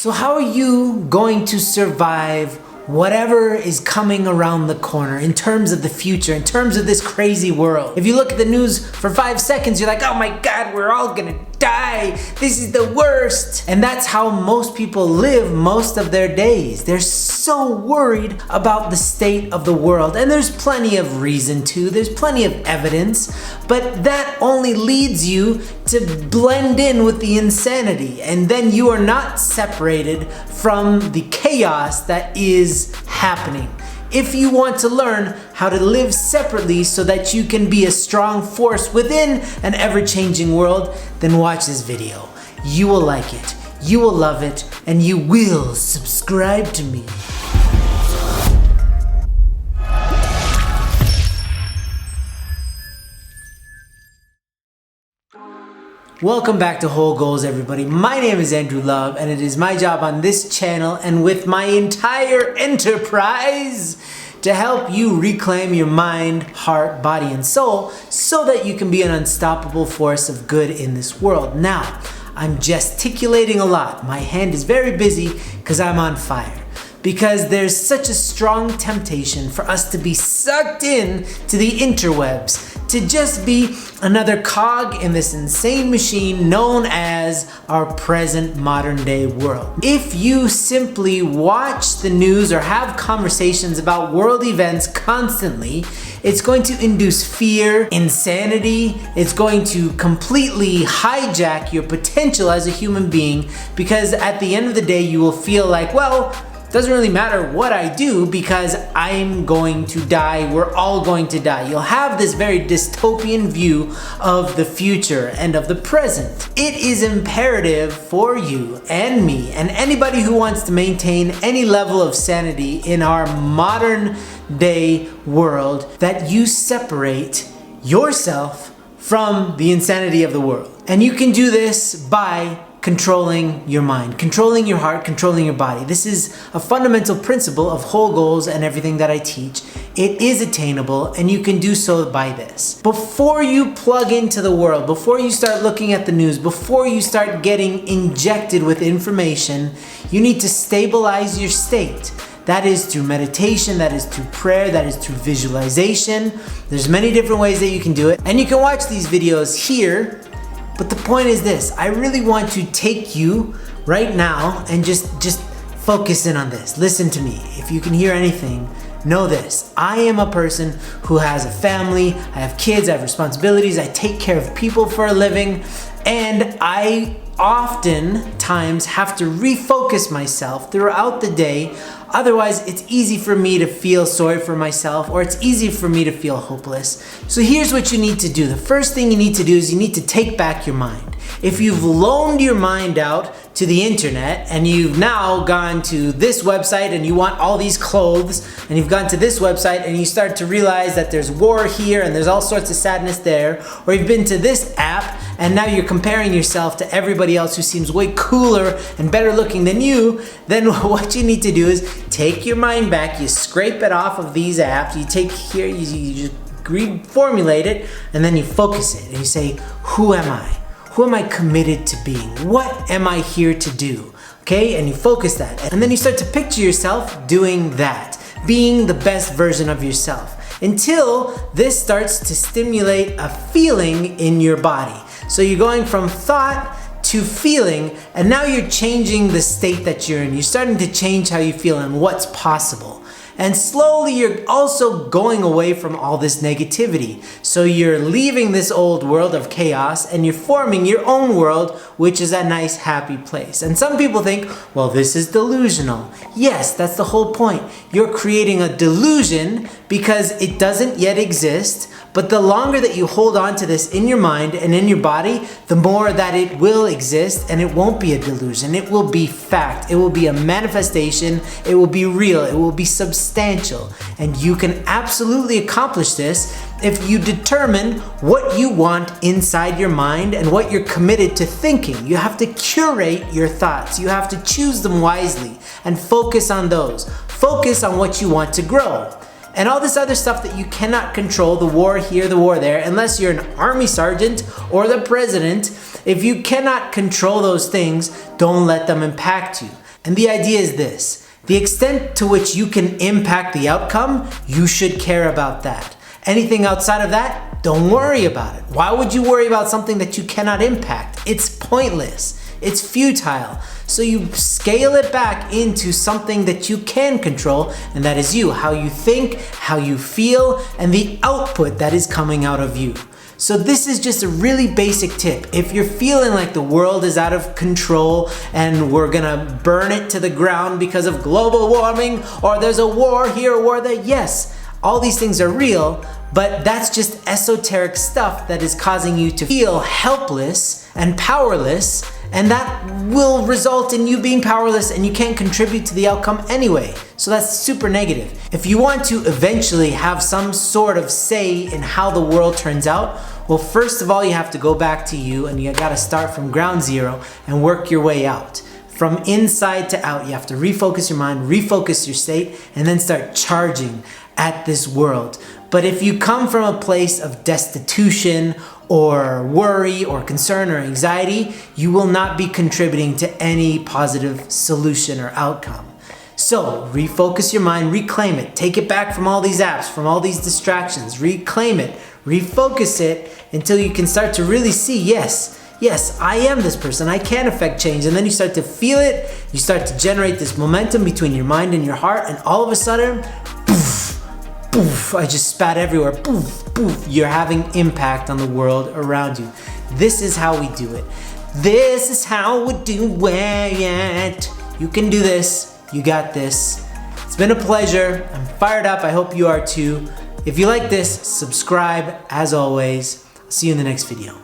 So how are you going to survive whatever is coming around the corner in terms of the future, in terms of this crazy world? If you look at the news for 5 seconds, you're like, oh my God, we're all gonna die. This is the worst. And that's how most people live most of their days. They're so worried about the state of the world. And there's plenty of reason to, there's plenty of evidence, but that only leads you to blend in with the insanity. And then you are not separated from the chaos that is happening. If you want to learn how to live separately so that you can be a strong force within an ever-changing world, then watch this video. You will like it, you will love it, and you will subscribe to me. Welcome back to Whole Goals, everybody. My name is Andrew Love, and it is my job on this channel and with my entire enterprise to help you reclaim your mind, heart, body, and soul so that you can be an unstoppable force of good in this world. Now, I'm gesticulating a lot. My hand is very busy because I'm on fire. Because there's such a strong temptation for us to be sucked in to the interwebs, to just be another cog in this insane machine known as our present modern day world. If you simply watch the news or have conversations about world events constantly, it's going to induce fear, insanity, it's going to completely hijack your potential as a human being, because at the end of the day you will feel like, well, doesn't really matter what I do because I'm going to die, we're all going to die. You'll have this very dystopian view of the future and of the present. It is imperative for you and me and anybody who wants to maintain any level of sanity in our modern day world that you separate yourself from the insanity of the world. And you can do this by controlling your mind, controlling your heart, controlling your body. This is a fundamental principle of Whole Goals and everything that I teach. It is attainable and you can do so by this. Before you plug into the world, before you start looking at the news, before you start getting injected with information, you need to stabilize your state. That is through meditation, that is through prayer, that is through visualization. There's many different ways that you can do it. And you can watch these videos here. But the point is this, I really want to take you right now and just focus in on this. Listen to me. If you can hear anything, know this. I am a person who has a family, I have kids, I have responsibilities, I take care of people for a living, and I oftentimes have to refocus myself throughout the day. Otherwise, it's easy for me to feel sorry for myself, or it's easy for me to feel hopeless. So here's what you need to do. The first thing you need to do is you need to take back your mind. If you've loaned your mind out to the internet and you've now gone to this website and you want all these clothes, and you've gone to this website and you start to realize that there's war here and there's all sorts of sadness there, or you've been to this app and now you're comparing yourself to everybody else who seems way cooler and better looking than you, then what you need to do is take your mind back, you scrape it off of these apps, you take here, you just reformulate it, and then you focus it and you say, who am I? Who am I committed to being? What am I here to do? Okay, and you focus that. And then you start to picture yourself doing that, being the best version of yourself, until this starts to stimulate a feeling in your body. So you're going from thought to feeling, and now you're changing the state that you're in. You're starting to change how you feel and what's possible. And slowly you're also going away from all this negativity. So you're leaving this old world of chaos and you're forming your own world, which is a nice, happy place. And some people think, well, this is delusional. Yes, that's the whole point. You're creating a delusion because it doesn't yet exist. But the longer that you hold on to this in your mind and in your body, the more that it will exist, and it won't be a delusion. It will be fact. It will be a manifestation. It will be real. It will be substantial. And you can absolutely accomplish this if you determine what you want inside your mind and what you're committed to thinking. You have to curate your thoughts. You have to choose them wisely and focus on those. Focus on what you want to grow. And all this other stuff that you cannot control, the war here, the war there, unless you're an army sergeant or the president, if you cannot control those things, don't let them impact you. And the idea is this: the extent to which you can impact the outcome, you should care about that. Anything outside of that, don't worry about it. Why would you worry about something that you cannot impact? It's pointless. It's futile. So you scale it back into something that you can control, and that is you, how you think, how you feel, and the output that is coming out of you. So this is just a really basic tip. If you're feeling like the world is out of control and we're gonna burn it to the ground because of global warming, or there's a war here, a war there, yes, all these things are real, but that's just esoteric stuff that is causing you to feel helpless and powerless, and that will result in you being powerless and you can't contribute to the outcome anyway. So that's super negative. If you want to eventually have some sort of say in how the world turns out, well, first of all, you have to go back to you, and you gotta start from ground zero and work your way out. From inside to out, you have to refocus your mind, refocus your state, and then start charging at this world. But if you come from a place of destitution or worry or concern or anxiety, you will not be contributing to any positive solution or outcome. So refocus your mind, reclaim it, take it back from all these apps, from all these distractions, reclaim it, refocus it until you can start to really see, yes, I am this person, I can affect change. And then you start to feel it, you start to generate this momentum between your mind and your heart, and all of a sudden, poof, poof, I just spat everywhere, poof, poof, you're having impact on the world around you. This is how we do it. This is how we do it. You can do this, you got this. It's been a pleasure, I'm fired up, I hope you are too. If you like this, subscribe as always. See you in the next video.